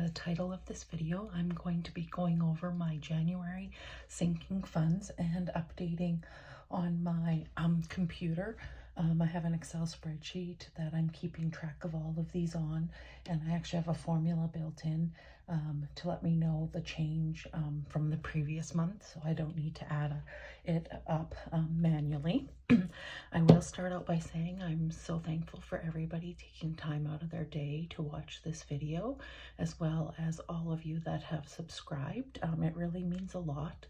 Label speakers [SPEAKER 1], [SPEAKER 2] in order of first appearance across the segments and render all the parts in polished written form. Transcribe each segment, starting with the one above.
[SPEAKER 1] the title of this video, I'm going to be going over my January sinking funds and updating on my computer. I have an Excel spreadsheet that I'm keeping track of all of these on, and I actually have a formula built in to let me know the change from the previous month, so I don't need to add it up manually. I will start out by saying I'm so thankful for everybody taking time out of their day to watch this video, as well as all of you that have subscribed. It really means a lot.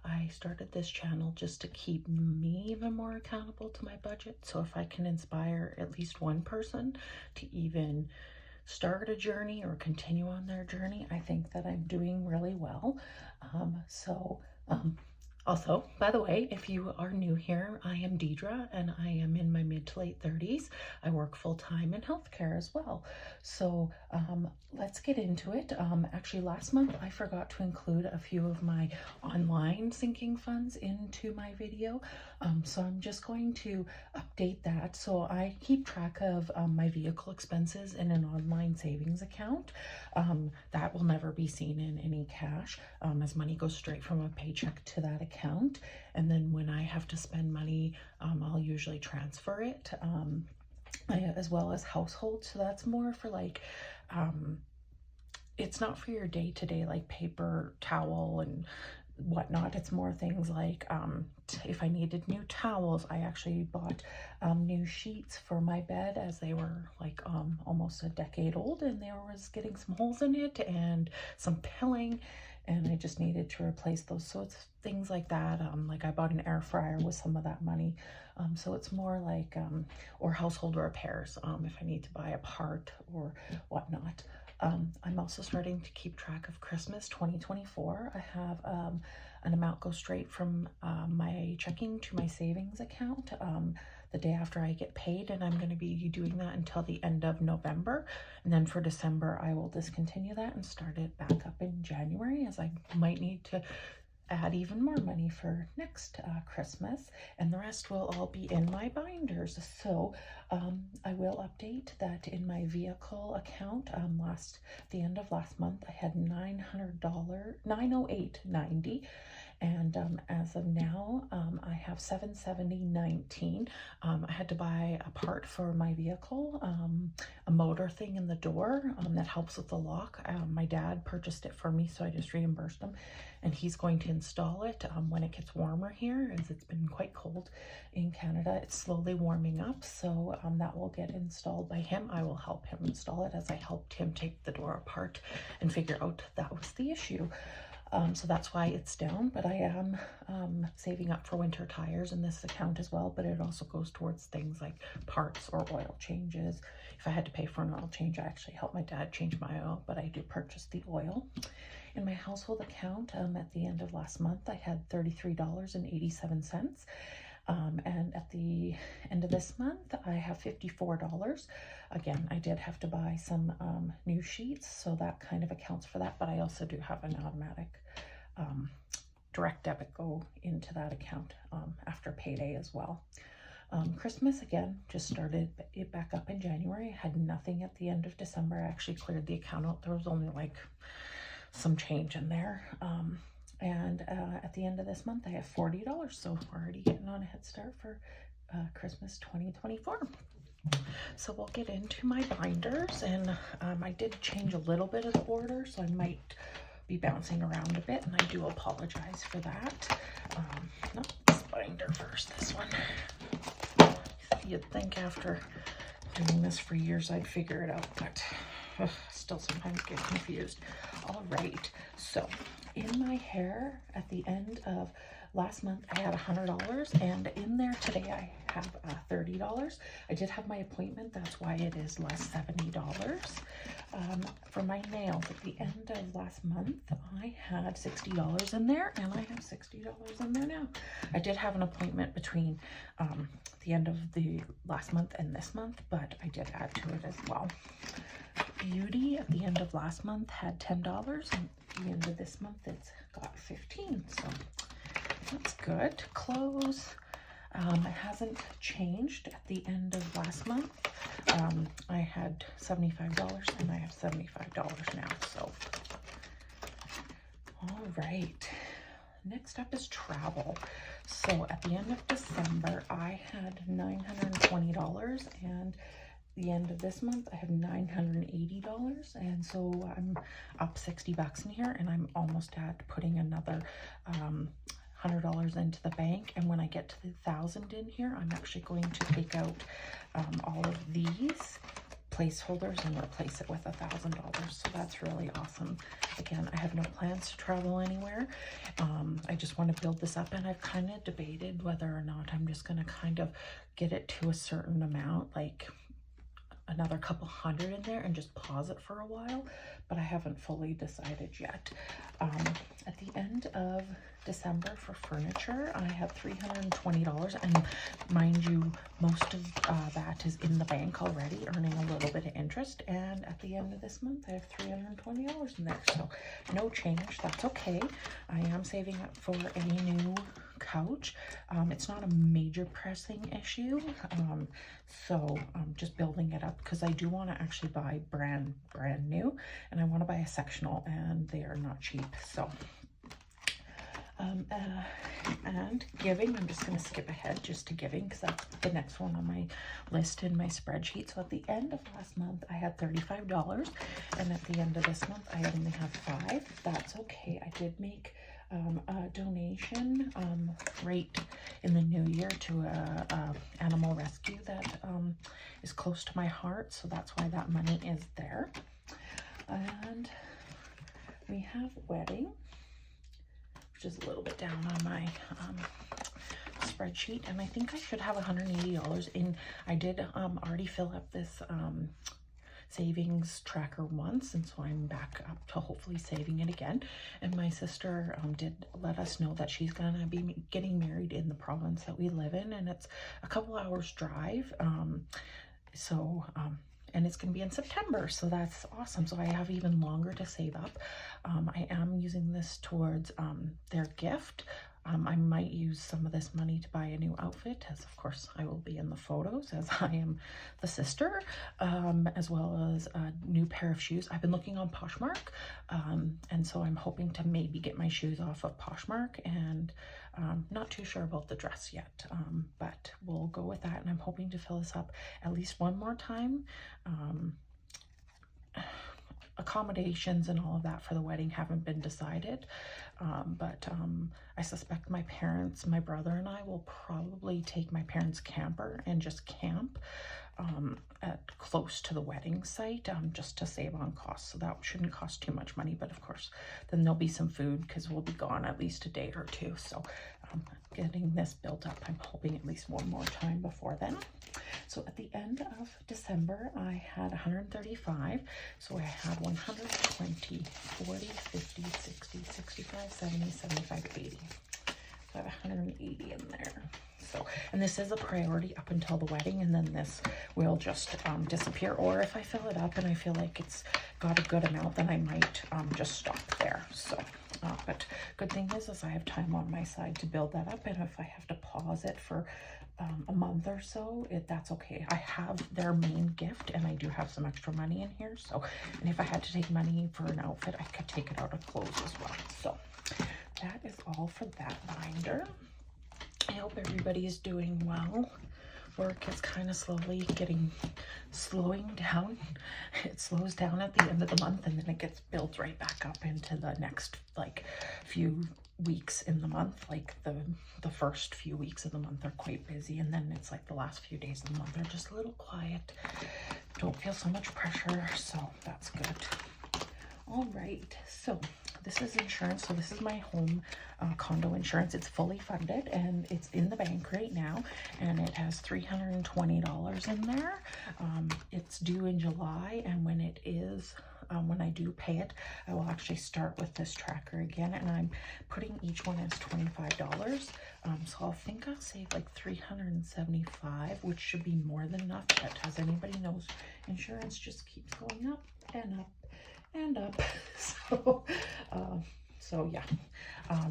[SPEAKER 1] I started this channel just to keep me even more accountable to my budget. So if I can inspire at least one person to even start a journey or continue on their journey, I think that I'm doing really well. Also, by the way, if you are new here, I am Deidre and I am in my mid to late 30s. I work full-time in healthcare as well. So let's get into it. Actually, last month I forgot to include a few of my online sinking funds into my video. So I'm just going to update that. So I keep track of my vehicle expenses in an online savings account. That will never be seen in any cash, as money goes straight from a paycheck to that account. And then when I have to spend money, I'll usually transfer it, as well as household. So that's more for like, it's not for your day-to-day like paper towel and whatnot. It's more things like if I needed new towels, I actually bought new sheets for my bed, as they were like almost a decade old and there was getting some holes in it and some pilling, and I just needed to replace those. So it's things like that. Like I bought an air fryer with some of that money. So it's more like or household repairs if I need to buy a part or whatnot. I'm also starting to keep track of Christmas 2024. I have an amount go straight from my checking to my savings account the day after I get paid, and I'm going to be doing that until the end of November. And then for December, I will discontinue that and start it back up in January, as I might need to add even more money for next Christmas, and the rest will all be in my binders. So I will update that in my vehicle account. The end of last month I had $900, $908.90, and as of now I have $770.19. I had to buy a part for my vehicle, a motor thing in the door that helps with the lock. My dad purchased it for me, so I just reimbursed him, and he's going to install it when it gets warmer here, as it's been quite cold in Canada. It's slowly warming up, so that will get installed by him. I will help him install it, as I helped him take the door apart and figure out that was the issue. So that's why it's down, but I am saving up for winter tires in this account as well, but it also goes towards things like parts or oil changes. If I had to pay for an oil change, I actually help my dad change my oil, but I do purchase the oil. In my household account, at the end of last month, I had $33.87. And at the end of this month, I have $54. Again, I did have to buy some new sheets, so that kind of accounts for that, but I also do have an automatic direct debit go into that account after payday as well. Christmas, again, just started it back up in January. I had nothing at the end of December. I actually cleared the account out. There was only like some change in there. And at the end of this month, I have $40, so we're already getting on a head start for Christmas 2024. So we'll get into my binders, and I did change a little bit of the order, so I might be bouncing around a bit, and I do apologize for that. No, this binder first, this one. You'd think after doing this for years I'd figure it out, but still sometimes get confused. All right, so in my hair at the end of last month I had $100, and in there today I have $30. I did have my appointment, that's why it is less $70. For my nails at the end of last month I had $60 in there, and I have $60 in there now. I did have an appointment between the end of the last month and this month, but I did add to it as well. Beauty at the end of last month had $10, and at the end of this month it's got $15, so that's good. Clothes, It hasn't changed. At the end of last month, I had $75 and I have $75 now. So, all right. Next up is travel. So at the end of December, I had $920, and the end of this month, I have $980, and so I'm up 60 bucks in here, and I'm almost at putting another $100 into the bank. And when I get to the 1,000 in here, I'm actually going to take out all of these placeholders and replace it with $1,000. So that's really awesome. Again, I have no plans to travel anywhere. I just want to build this up, and I've kind of debated whether or not I'm just going to kind of get it to a certain amount, like another couple hundred in there, and just pause it for a while, but I haven't fully decided yet. At the end of December for furniture, I have $320, and mind you, most of that is in the bank already, earning a little bit of interest. And at the end of this month, I have $320 in there, so no change. That's okay. I am saving up for a new couch. It's not a major pressing issue, so I'm just building it up because I do want to actually buy brand new, and I want to buy a sectional, and they are not cheap. So and giving, I'm just going to skip ahead just to giving because that's the next one on my list in my spreadsheet. So at the end of last month, I had $35, and at the end of this month, I only have $5. That's okay. I did make a donation right in the new year to a animal rescue that is close to my heart, so that's why that money is there. And we have wedding, which is a little bit down on my spreadsheet, and I think I should have $180 in. I did already fill up this savings tracker once, and so I'm back up to hopefully saving it again. And my sister did let us know that she's gonna be getting married in the province that we live in, and it's a couple hours drive, and it's going to be in September, so that's awesome. So I have even longer to save up. I am using this towards their gift. I might use some of this money to buy a new outfit, as of course I will be in the photos as I am the sister, as well as a new pair of shoes. I've been looking on Poshmark, and so I'm hoping to maybe get my shoes off of Poshmark, and not too sure about the dress yet, but we'll go with that. And I'm hoping to fill this up at least one more time. Accommodations and all of that for the wedding haven't been decided, but I suspect my parents, my brother and I will probably take my parents' camper and just camp at close to the wedding site, just to save on costs. So that shouldn't cost too much money, but of course then there'll be some food because we'll be gone at least a day or two. So getting this built up, I'm hoping at least one more time before then. So at the end of December, I had 135. So I had 120, 40, 50, 60, 65, 70, 75, 80. So I have 180 in there. So, and this is a priority up until the wedding, and then this will just disappear. Or if I fill it up and I feel like it's got a good amount, then I might just stop there. So, but good thing is I have time on my side to build that up, and if I have to pause it for a month or so, that's okay. I have their main gift, and I do have some extra money in here. So, and if I had to take money for an outfit, I could take it out of clothes as well. So that is all for that binder. I hope everybody is doing well. Work is kind of slowing down. It slows down at the end of the month, and then it gets built right back up into the next few weeks in the month. Like the first few weeks of the month are quite busy, and then it's like the last few days of the month are just a little quiet. Don't feel so much pressure, so that's good. All right, so this is insurance. So this is my home condo insurance. It's fully funded, and it's in the bank right now, and it has $320 in there. It's due in July, and when it is, when I do pay it, I will actually start with this tracker again, and I'm putting each one as $25. So I'll think I'll save like $375, which should be more than enough. But as anybody knows, insurance just keeps going up and up and up. So yeah,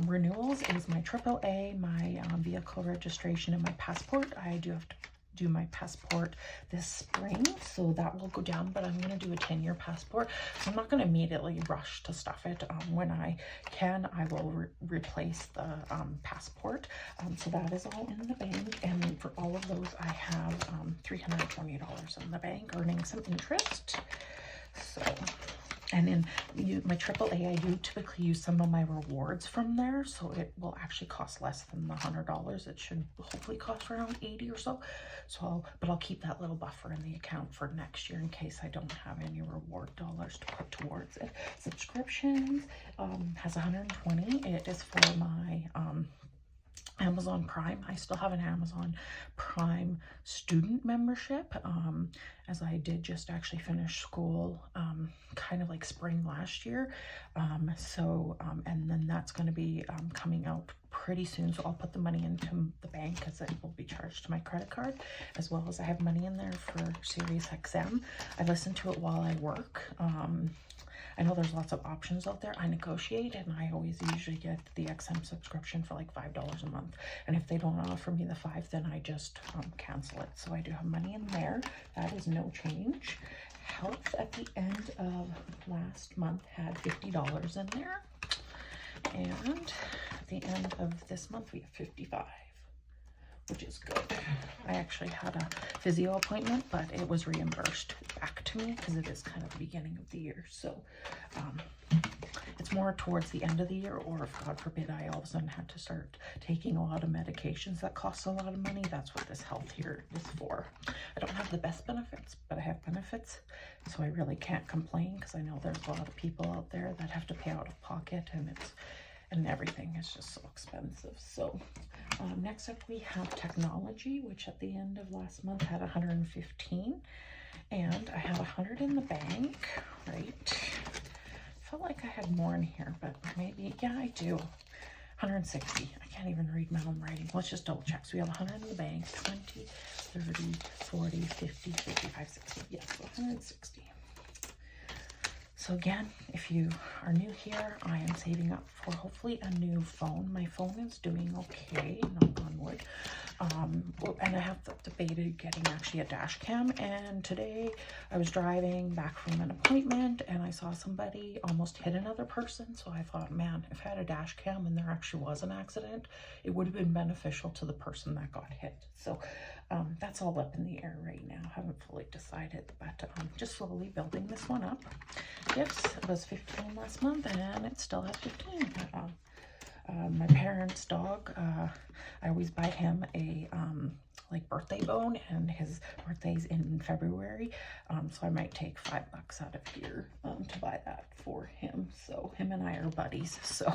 [SPEAKER 1] renewals is my AAA, my vehicle registration, and my passport. I do have to do my passport this spring, so that will go down, but I'm going to do a 10-year passport, so I'm not going to immediately rush to stuff it. When I can, I will replace the passport. So that is all in the bank, and for all of those I have $320 in the bank, earning some interest. So, and then my AAA, I do typically use some of my rewards from there, so it will actually cost less than the $100. It should hopefully cost around 80 or so. But I'll keep that little buffer in the account for next year in case I don't have any reward dollars to put towards it. Subscriptions has 120. It is for my Amazon Prime. I still have an Amazon Prime student membership, as I did just actually finish school kind of like spring last year. And then that's going to be coming out pretty soon, so I'll put the money into the bank because it will be charged to my credit card, as well as I have money in there for Sirius XM. I listen to it while I work. I know there's lots of options out there. I negotiate, and I always usually get the XM subscription for like $5 a month. And if they don't offer me the $5, then I just cancel it. So I do have money in there. That is no change. Health at the end of last month had $50 in there. And at the end of this month, we have $55, which is good. I actually had a physio appointment, but it was reimbursed back to me because it is kind of the beginning of the year. So it's more towards the end of the year, or if God forbid I all of a sudden had to start taking a lot of medications that cost a lot of money. That's what this health here is for. I don't have the best benefits, but I have benefits, so I really can't complain, because I know there's a lot of people out there that have to pay out of pocket, and everything is just so expensive. So next up we have technology, which at the end of last month had 115, and I have 100 in the bank, right? Felt like I had more in here, but maybe, yeah, I do. 160. I can't even read my own writing. Let's just double check. So we have 100 in the bank, 20, 30, 40, 50, 55, 60. Yes, so 160. So again, if you are new here, I am saving up for hopefully a new phone. My phone is doing okay, knock on wood. And I have debated getting actually a dash cam. And today I was driving back from an appointment and I saw somebody almost hit another person. So I thought, man, if I had a dash cam and there actually was an accident, it would have been beneficial to the person that got hit. So that's all up in the air right now. Haven't fully decided, but just slowly building this one up. Gifts, it was 15 last month and it still has 15. My parents' dog, I always buy him a like birthday bone, and his birthday's in February, so I might take $5 out of here to buy that for him. So him and I are buddies, so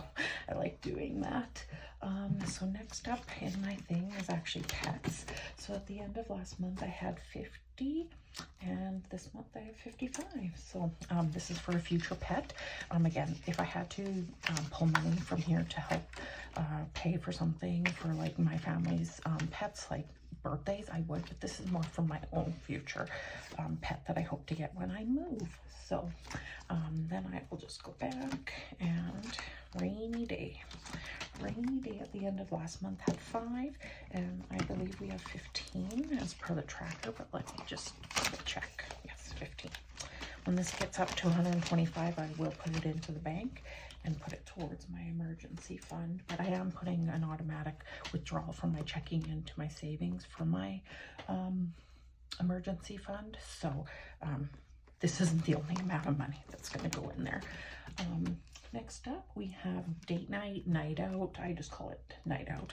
[SPEAKER 1] I like doing that. So next up in my thing is actually pets. So at the end of last month I had 50, and this month I have 55. So this is for a future pet. Again, if I had to pull money from here to help pay for something for like my family's pets, like birthdays, I would, but this is more for my own future pet that I hope to get when I move. So then I will just go back, and rainy day. Rainy day at the end of last month had 5, and I believe we have 15 as per the tracker, but let me just double check. Yes, 15. When this gets up to 125, I will put it into the bank and put it towards my emergency fund. But I am putting an automatic withdrawal from my checking into my savings for my emergency fund. So this isn't the only amount of money that's going to go in there. Next up, we have date night, night out. I just call it night out.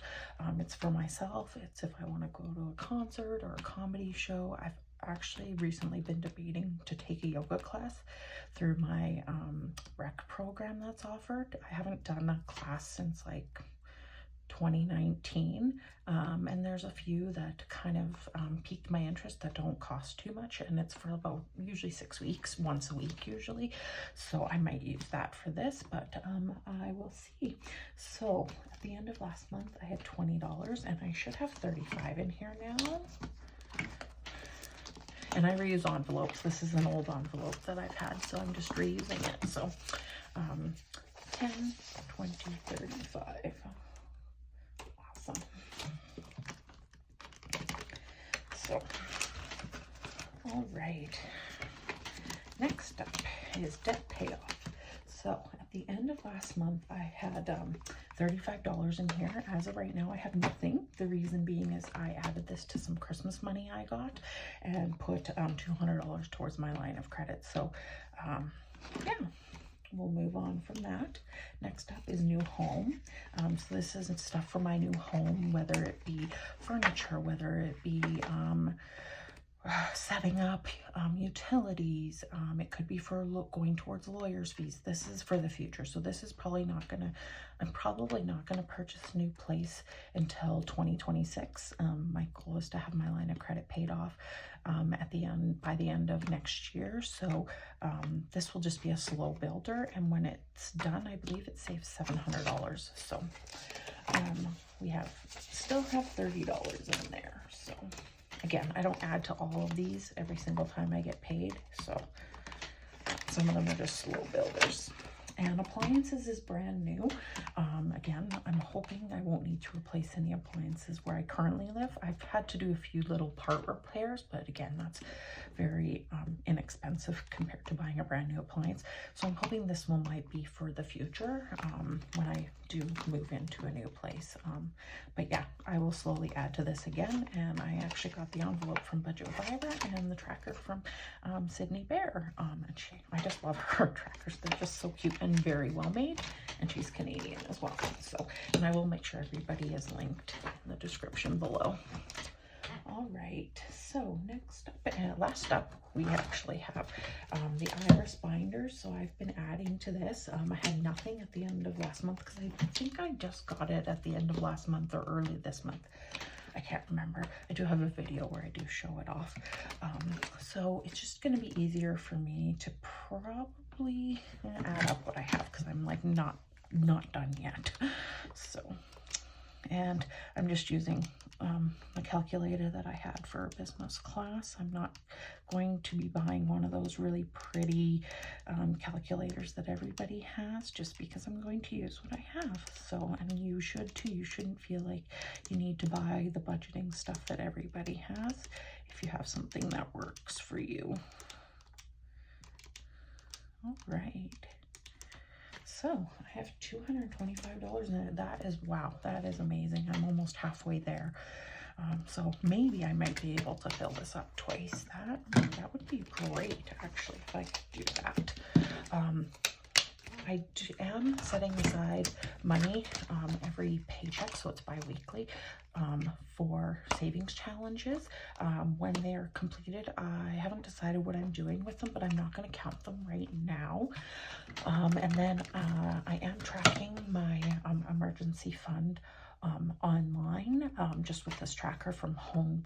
[SPEAKER 1] It's for myself. It's if I want to go to a concert or a comedy show. I've actually recently been debating to take a yoga class through my rec program that's offered. I haven't done a class since like 2019, and there's a few that kind of piqued my interest that don't cost too much, and it's for about usually 6 weeks, once a week usually, so I might use that for this, but I will see. So at the end of last month I had $20, and I should have 35 in here now. And I reuse envelopes. This is an old envelope that I've had, so I'm just reusing it. So 10, 20, 35. Awesome. So, all right. Next up is debt payoff. So at the end of last month, I had $35 in here. As of right now, I have nothing. The reason being is I added this to some Christmas money I got and put $200 towards my line of credit. So yeah, we'll move on from that. Next up is new home. So this is stuff for my new home, whether it be furniture, whether it be setting up utilities. It could be for going towards lawyers' fees. This is for the future. So this is probably not gonna, I'm probably not gonna purchase a new place until 2026. My goal is to have my line of credit paid off by the end of next year. So this will just be a slow builder. And when it's done, I believe it saves $700. So we still have $30 in there. So again, I don't add to all of these every single time I get paid, so some of them are just slow builders. And appliances is brand new. Again, I'm hoping I won't need to replace any appliances where I currently live. I've had to do a few little part repairs, but again, that's very inexpensive compared to buying a brand new appliance. So I'm hoping this one might be for the future when I do move into a new place. But yeah, I will slowly add to this again. And I actually got the envelope from Budget Fiber and the tracker from Sydney Bear. And I just love her trackers. They're just so cute and very well made. And she's Canadian as well. So, and I will make sure everybody is linked in the description below. All right, so next up, last up, we actually have the iris binders. So I've been adding to this. I had nothing at the end of last month because I think I just got it at the end of last month or early this month. I can't remember. I do have a video where I do show it off. So it's just going to be easier for me to probably add up what I have because I'm like not done yet. So, and I'm just using a calculator that I had for business class. I'm not going to be buying one of those really pretty calculators that everybody has just because I'm going to use what I have. So, and you should too. You shouldn't feel like you need to buy the budgeting stuff that everybody has if you have something that works for you. All right. So I have $225 in it. That is, wow, that is amazing. I'm almost halfway there. So maybe I might be able to fill this up twice. That would be great, actually, if I could do that. I am setting aside money every paycheck, so it's bi-weekly, for savings challenges. When they're completed, I haven't decided what I'm doing with them, but I'm not going to count them right now. And then I am tracking my emergency fund online, just with this tracker from Hone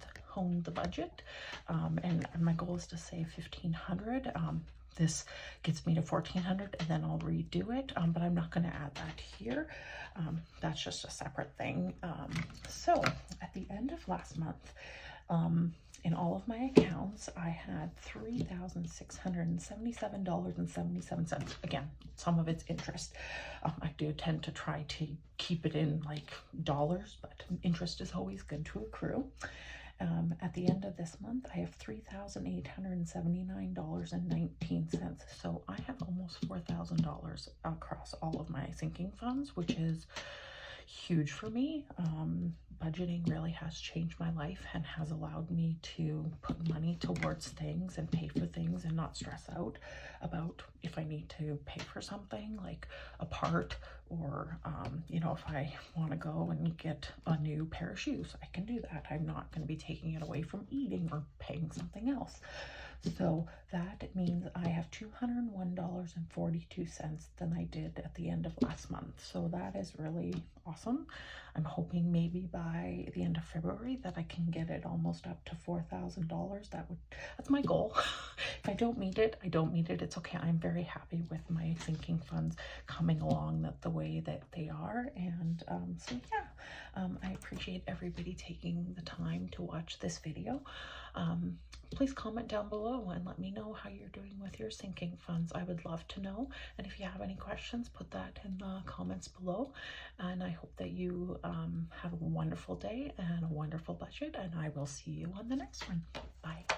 [SPEAKER 1] the Budget. And my goal is to save $1,500. This gets me to $1,400 and then I'll redo it, but I'm not going to add that here. That's just a separate thing. So at the end of last month, in all of my accounts, I had $3,677.77. Again, some of it's interest. I do tend to try to keep it in like dollars, but interest is always good to accrue. At the end of this month, I have $3,879.19. So I have almost $4,000 across all of my sinking funds, which is huge for me. Budgeting really has changed my life and has allowed me to put money towards things and pay for things and not stress out about if I need to pay for something like a part or, you know, if I want to go and get a new pair of shoes, I can do that. I'm not going to be taking it away from eating or paying something else. So that means I have $201.42 than I did at the end of last month. So that is really awesome. I'm hoping maybe by the end of February that I can get it almost up to $4,000. That's my goal. If I don't meet it, I don't meet it. It's okay. I'm very happy with my sinking funds coming along the way that they are. And so yeah, I appreciate everybody taking the time to watch this video. Please comment down below and let me know how you're doing with your sinking funds. I would love to know. And if you have any questions, put that in the comments below. And I hope that you have a wonderful day and a wonderful budget. And I will see you on the next one. Bye.